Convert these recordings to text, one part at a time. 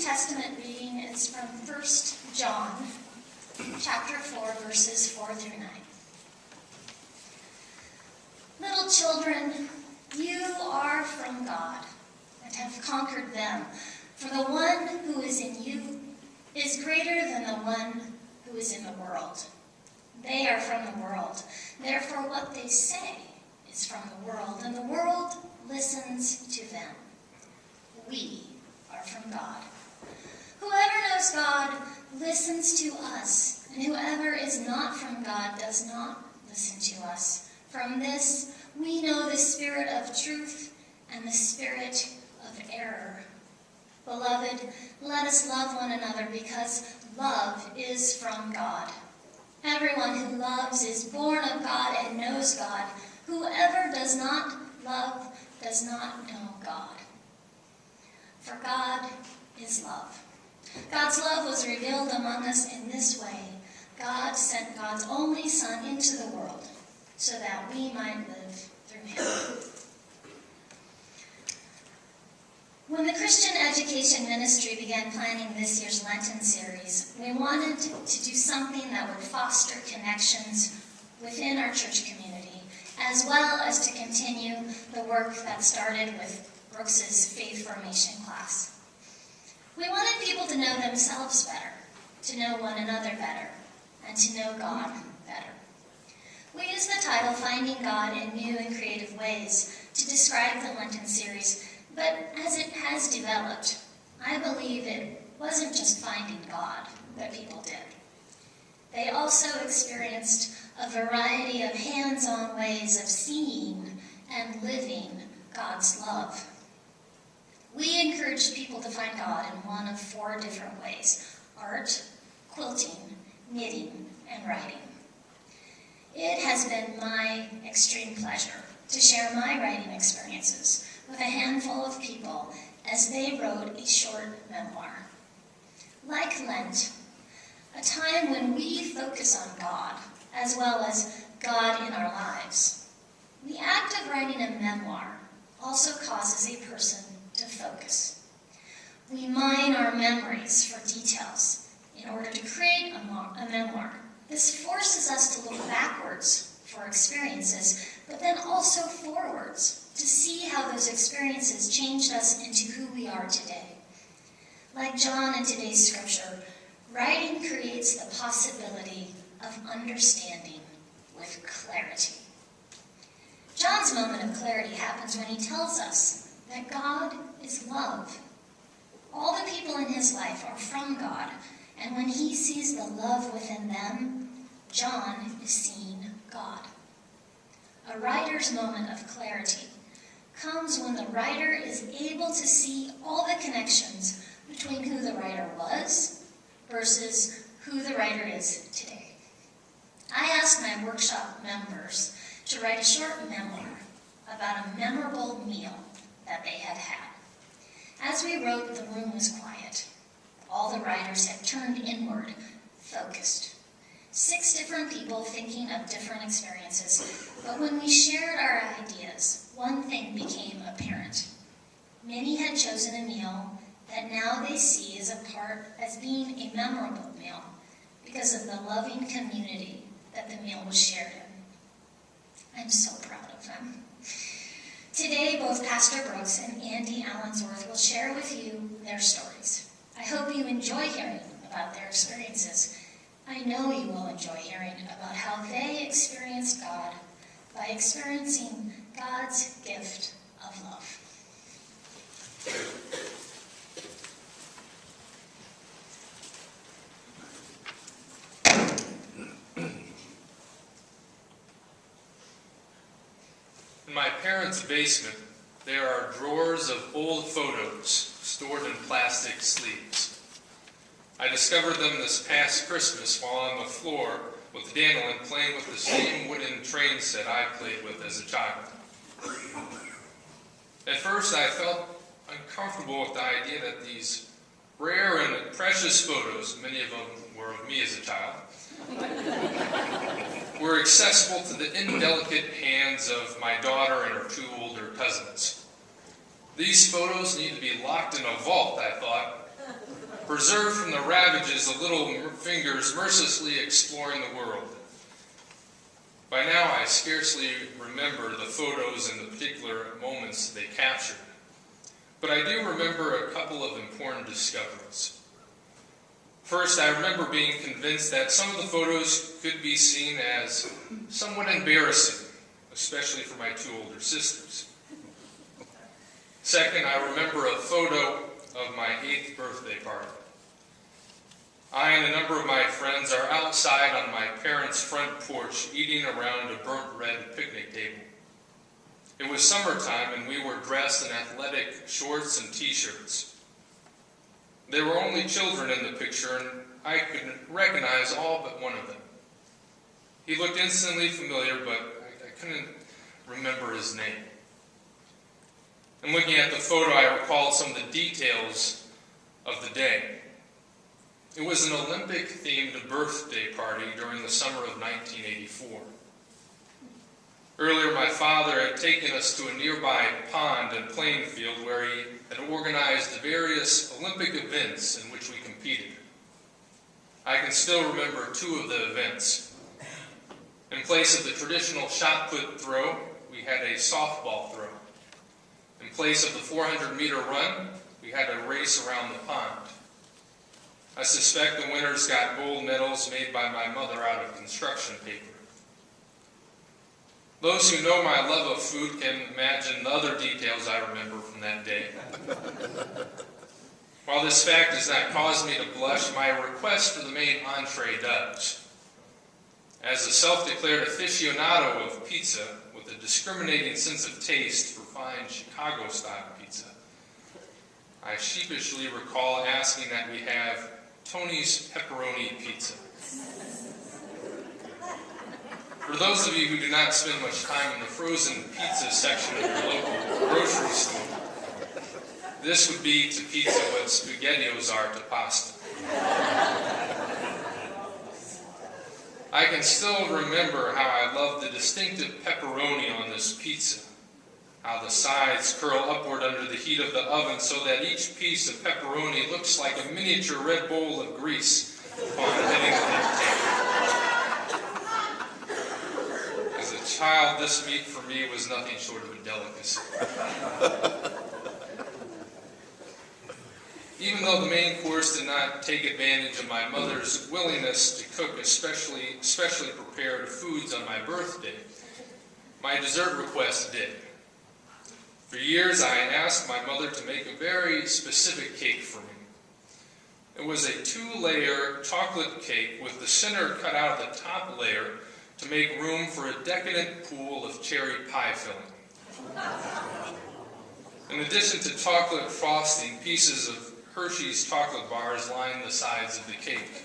Testament reading is from 1 John, chapter 4, verses 4 through 9. Little children, you are from God and have conquered them, for the one who is in you is greater than the one who is in the world. They are from the world, therefore what they say is from the world, and the world listens to them. We are from God. Whoever knows God listens to us, and whoever is not from God does not listen to us. From this we know the spirit of truth and the spirit of error. Beloved, let us love one another, because love is from God. Everyone who loves is born of God and knows God. Whoever does not love does not know God. For God is love. God's love was revealed among us in this way. God sent God's only Son into the world so that we might live through him. When the Christian Education Ministry began planning this year's Lenten series, we wanted to do something that would foster connections within our church community, as well as to continue the work that started with Brooks's faith formation class. We wanted people to know themselves better, to know one another better, and to know God better. We used the title Finding God in New and Creative Ways to describe the Lenten series, but as it has developed, I believe it wasn't just finding God that people did. They also experienced a variety of hands-on ways of seeing and living God's love. We encouraged people to find God in one of 4 different ways: art, quilting, knitting, and writing. It has been my extreme pleasure to share my writing experiences with a handful of people as they wrote a short memoir. Like Lent, a time when we focus on God as well as God in our lives, the act of writing a memoir also causes a person to focus. We mine our memories for details in order to create a memoir. This forces us to look backwards for experiences, but then also forwards to see how those experiences changed us into who we are today. Like John in today's scripture, writing creates the possibility of understanding with clarity. John's moment of clarity happens when he tells us that God is love. All the people in his life are from God, and when he sees the love within them, John is seeing God. A writer's moment of clarity comes when the writer is able to see all the connections between who the writer was versus who the writer is today. I asked my workshop members to write a short memoir about a memorable meal that they had had. As we wrote, the room was quiet. All the writers had turned inward, focused. 6 different people thinking of different experiences, but when we shared our ideas, one thing became apparent. Many had chosen a meal that now they see as being a memorable meal because of the loving community that the meal was shared in. I'm so proud of them. Today, both Pastor Brooks and Andy Allensworth will share with you their stories. I hope you enjoy hearing about their experiences. I know you will enjoy hearing about how they experienced God by experiencing God's gift of love. In my parents' basement, there are drawers of old photos stored in plastic sleeves. I discovered them this past Christmas while on the floor with Daniel playing with the same wooden train set I played with as a child. At first, I felt uncomfortable with the idea that these rare and precious photos, many of them were of me as a child, were accessible to the indelicate hands of my daughter and her 2 older cousins. These photos need to be locked in a vault, I thought, preserved from the ravages of little fingers mercilessly exploring the world. By now, I scarcely remember the photos and the particular moments they captured, but I do remember a couple of important discoveries. First, I remember being convinced that some of the photos could be seen as somewhat embarrassing, especially for my two older sisters. Second, I remember a photo of my 8th birthday party. I and a number of my friends are outside on my parents' front porch eating around a burnt red picnic table. It was summertime and we were dressed in athletic shorts and t-shirts. There were only children in the picture and I could recognize all but one of them. He looked instantly familiar, but I couldn't remember his name. And looking at the photo, I recalled some of the details of the day. It was an Olympic-themed birthday party during the summer of 1984. Earlier, my father had taken us to a nearby pond and playing field where he had organized various Olympic events in which we competed. I can still remember 2 of the events. In place of the traditional shot put throw, we had a softball throw. In place of the 400-meter run, we had a race around the pond. I suspect the winners got gold medals made by my mother out of construction paper. Those who know my love of food can imagine the other details I remember from that day. While this fact does not cause me to blush, my request for the main entree does. As a self-declared aficionado of pizza with a discriminating sense of taste for fine Chicago-style pizza, I sheepishly recall asking that we have Tony's pepperoni pizza. For those of you who do not spend much time in the frozen pizza section of your local grocery store, this would be to pizza what SpaghettiOs are to pasta. I can still remember how I loved the distinctive pepperoni on this pizza, how the sides curl upward under the heat of the oven so that each piece of pepperoni looks like a miniature red bowl of grease upon hitting the table. As a child, this meat for me was nothing short of a delicacy. Even though the main course did not take advantage of my mother's willingness to cook specially prepared foods on my birthday, my dessert request did. For years, I asked my mother to make a very specific cake for me. It was a 2-layer chocolate cake with the center cut out of the top layer to make room for a decadent pool of cherry pie filling. In addition to chocolate frosting, pieces of Hershey's chocolate bars lined the sides of the cake.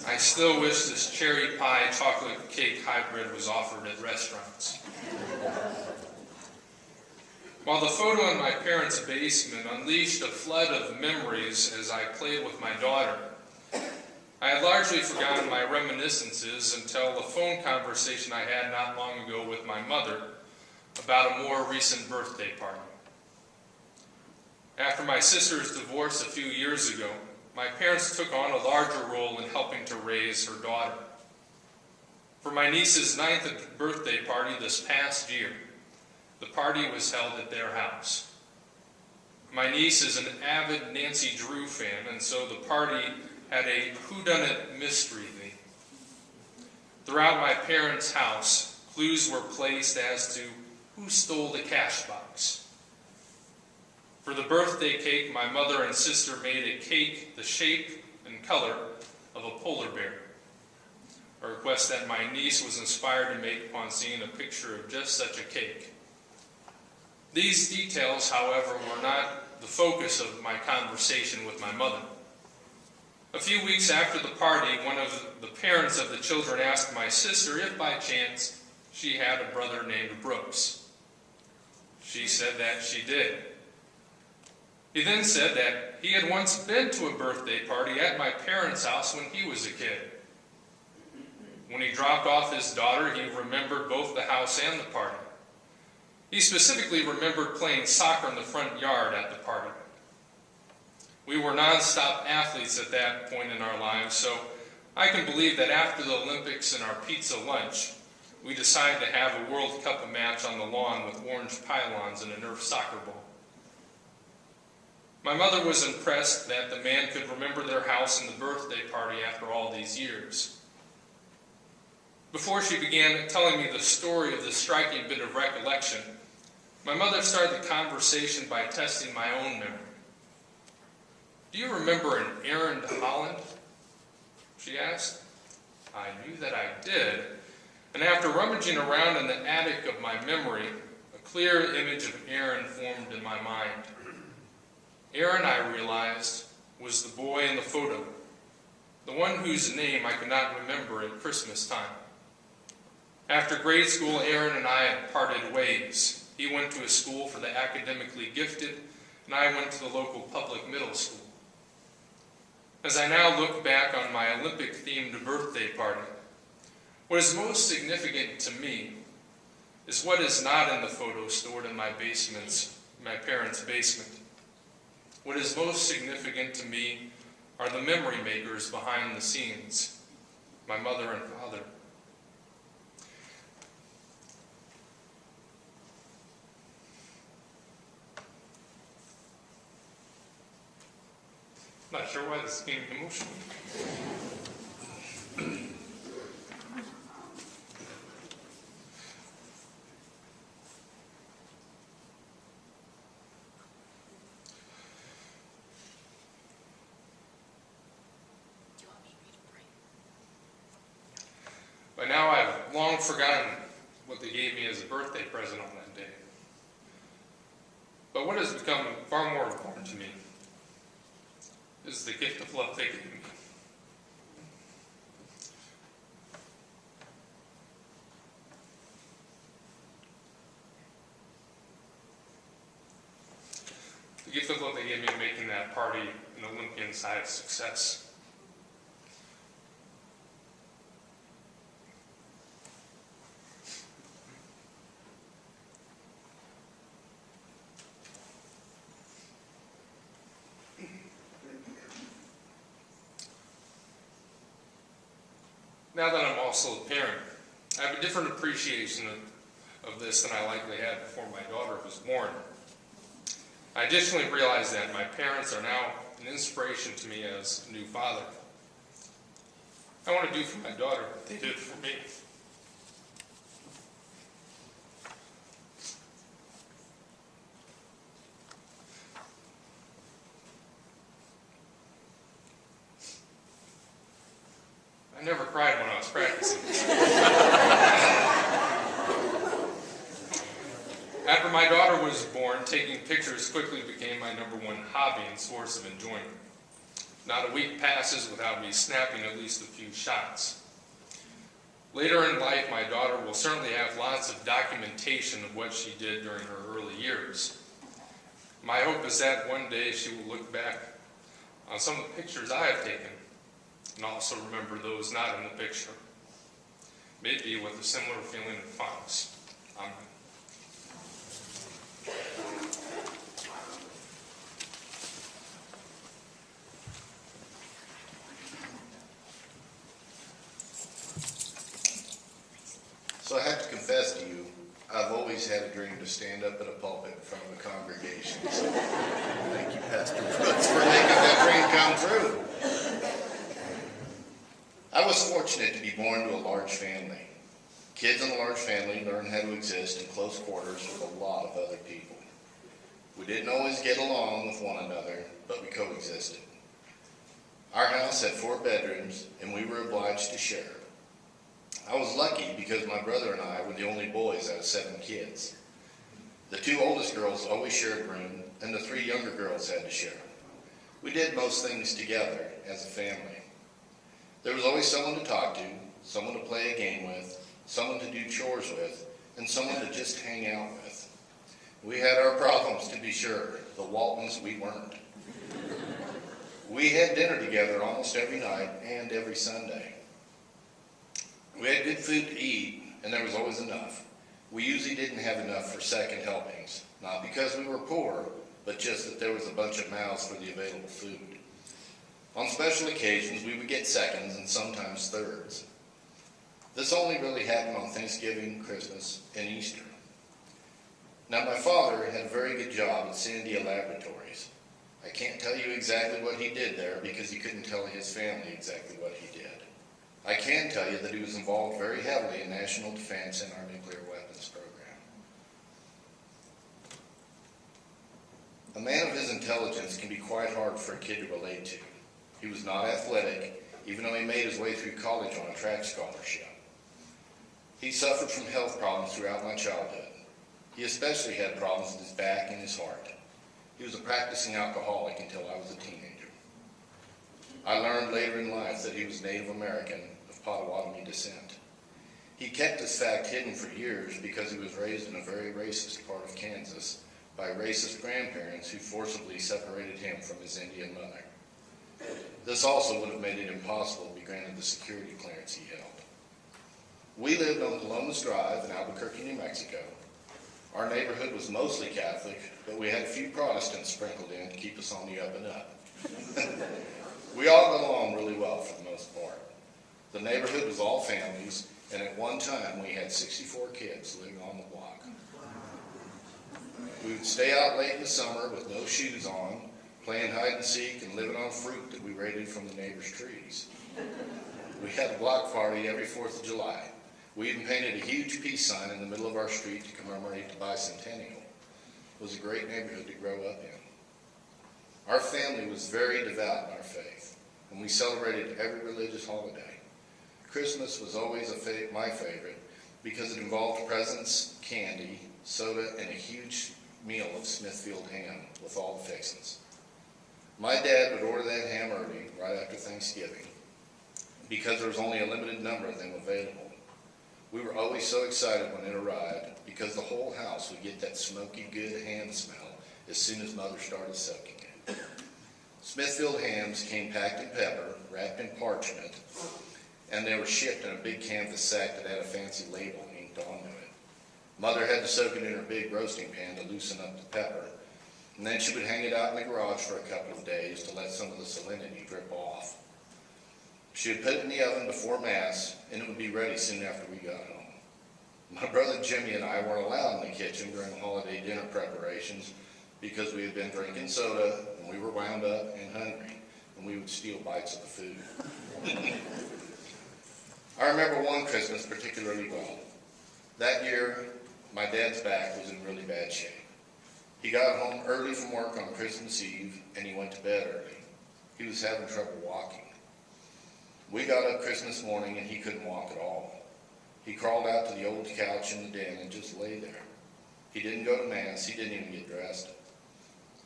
I still wish this cherry pie chocolate cake hybrid was offered at restaurants. While the photo in my parents' basement unleashed a flood of memories as I played with my daughter, I had largely forgotten my reminiscences until a phone conversation I had not long ago with my mother about a more recent birthday party. After my sister's divorce a few years ago, my parents took on a larger role in helping to raise her daughter. For my niece's 9th birthday party this past year, the party was held at their house. My niece is an avid Nancy Drew fan, and so the party had a whodunit mystery theme. Throughout my parents' house, clues were placed as to who stole the cash box. For the birthday cake, my mother and sister made a cake the shape and color of a polar bear, a request that my niece was inspired to make upon seeing a picture of just such a cake. These details, however, were not the focus of my conversation with my mother. A few weeks after the party, one of the parents of the children asked my sister if by chance she had a brother named Brooks. She said that she did. He then said that he had once been to a birthday party at my parents' house when he was a kid. When he dropped off his daughter, he remembered both the house and the party. He specifically remembered playing soccer in the front yard at the party. We were nonstop athletes at that point in our lives, so I can believe that after the Olympics and our pizza lunch, we decided to have a World Cup match on the lawn with orange pylons and a Nerf soccer ball. My mother was impressed that the man could remember their house and the birthday party after all these years. Before she began telling me the story of this striking bit of recollection, my mother started the conversation by testing my own memory. "Do you remember an errand to Holland?" she asked. I knew that I did, and after rummaging around in the attic of my memory, a clear image of Aaron formed in my mind. Aaron, I realized, was the boy in the photo, the one whose name I could not remember at Christmas time. After grade school, Aaron and I had parted ways. He went to a school for the academically gifted, and I went to the local public middle school. As I now look back on my Olympic-themed birthday party, what is most significant to me is what is not in the photo stored in my parents' basement. What is most significant to me are the memory makers behind the scenes, my mother and father. Not sure why this became emotional. By now I've long forgotten what they gave me as a birthday present on that day. But what has become far more important to me is the gift of love they gave me. The gift of love they gave me in making that party an Olympian-sized success. Now that I'm also a parent, I have a different appreciation of this than I likely had before my daughter was born. I additionally realize that my parents are now an inspiration to me as a new father. I want to do for my daughter what they did for me. I never cried when I was practicing. After my daughter was born, taking pictures quickly became my #1 hobby and source of enjoyment. Not a week passes without me snapping at least a few shots. Later in life, my daughter will certainly have lots of documentation of what she did during her early years. My hope is that one day she will look back on some of the pictures I have taken and also remember those not in the picture, maybe with a similar feeling of fondness. Amen. So I have to confess to you, I've always had a dream to stand up at a pulpit in front of a congregation. So thank you, Pastor Brooks, for making that dream come true. I was fortunate to be born to a large family. Kids in a large family learn how to exist in close quarters with a lot of other people. We didn't always get along with one another, but we coexisted. Our house had 4 bedrooms, and we were obliged to share. I was lucky because my brother and I were the only boys out of 7 kids. The 2 oldest girls always shared a room, and the 3 younger girls had to share. We did most things together as a family. There was always someone to talk to, someone to play a game with, someone to do chores with, and someone to just hang out with. We had our problems, to be sure. The Waltons, we weren't. We had dinner together almost every night and every Sunday. We had good food to eat, and there was always enough. We usually didn't have enough for second helpings, not because we were poor, but just that there was a bunch of mouths for the available food. On special occasions, we would get seconds and sometimes thirds. This only really happened on Thanksgiving, Christmas, and Easter. Now, my father had a very good job at Sandia Laboratories. I can't tell you exactly what he did there because he couldn't tell his family exactly what he did. I can tell you that he was involved very heavily in national defense and our nuclear weapons program. A man of his intelligence can be quite hard for a kid to relate to. He was not athletic, even though he made his way through college on a track scholarship. He suffered from health problems throughout my childhood. He especially had problems with his back and his heart. He was a practicing alcoholic until I was a teenager. I learned later in life that he was Native American of Potawatomi descent. He kept this fact hidden for years because he was raised in a very racist part of Kansas by racist grandparents who forcibly separated him from his Indian mother. This also would have made it impossible to be granted the security clearance he held. We lived on Columbus Drive in Albuquerque, New Mexico. Our neighborhood was mostly Catholic, but we had a few Protestants sprinkled in to keep us on the up and up. We all got along really well for the most part. The neighborhood was all families, and at one time we had 64 kids living on the block. We would stay out late in the summer with no shoes on, playing hide and seek and living on fruit that we raided from the neighbors' trees. We had a block party every 4th of July. We even painted a huge peace sign in the middle of our street to commemorate the bicentennial. It was a great neighborhood to grow up in. Our family was very devout in our faith, and we celebrated every religious holiday. Christmas was always my favorite because it involved presents, candy, soda, and a huge meal of Smithfield ham with all the fixings. My dad would order that ham early, right after Thanksgiving, because there was only a limited number of them available. We were always so excited when it arrived because the whole house would get that smoky, good ham smell as soon as Mother started soaking it. Smithfield hams came packed in pepper, wrapped in parchment, and they were shipped in a big canvas sack that had a fancy label inked onto it. Mother had to soak it in her big roasting pan to loosen up the pepper, and then she would hang it out in the garage for a couple of days to let some of the salinity drip off. She would put it in the oven before Mass, and it would be ready soon after we got home. My brother Jimmy and I weren't allowed in the kitchen during the holiday dinner preparations because we had been drinking soda, and we were wound up and hungry, and we would steal bites of the food. I remember one Christmas particularly well. That year, my dad's back was in really bad shape. He got home early from work on Christmas Eve, and he went to bed early. He was having trouble walking. We got up Christmas morning and he couldn't walk at all. He crawled out to the old couch in the den and just lay there. He didn't go to Mass. He didn't even get dressed.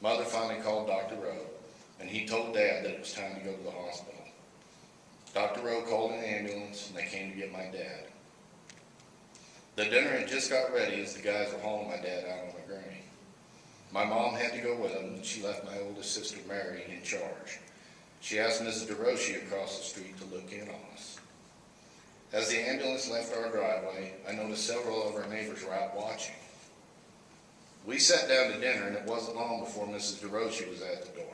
Mother finally called Dr. Rowe, and he told Dad that it was time to go to the hospital. Dr. Rowe called an ambulance, and they came to get my dad. The dinner had just got ready as the guys were hauling my dad out on the gurney. My mom had to go with him, and she left my oldest sister, Mary, in charge. She asked Mrs. DeRoshi across the street to look in on us. As the ambulance left our driveway, I noticed several of our neighbors were out watching. We sat down to dinner, and it wasn't long before Mrs. DeRoshi was at the door.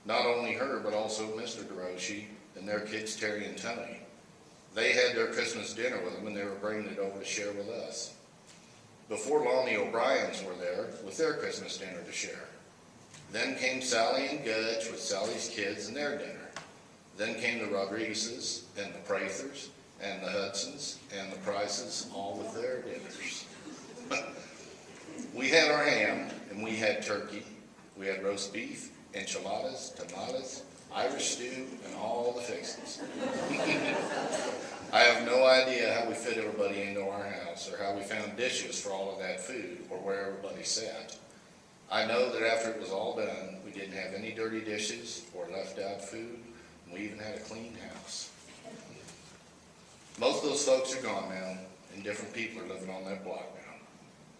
Not only her, but also Mr. DeRoshi and their kids, Terry and Tony. They had their Christmas dinner with them, and they were bringing it over to share with us. Before long, the O'Briens were there with their Christmas dinner to share. Then came Sally and Gudge with Sally's kids and their dinner. Then came the Rodriguezes and the Prathers and the Hudsons and the Prices, all with their dinners. We had our ham, and we had turkey. We had roast beef, enchiladas, tamales, Irish stew, and all the fixings. I have no idea how we fit everybody into our house, or how we found dishes for all of that food, or where everybody sat. I know that after it was all done, we didn't have any dirty dishes or left out food, and we even had a clean house. Most of those folks are gone now, and different people are living on that block now.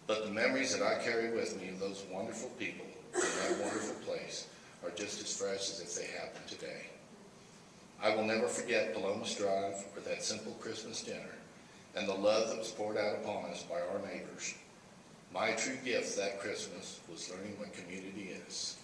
But the memories that I carry with me of those wonderful people in that wonderful place are just as fresh as if they happened today. I will never forget Columbus Drive or that simple Christmas dinner and the love that was poured out upon us by our neighbors. My true gift that Christmas was learning what community is.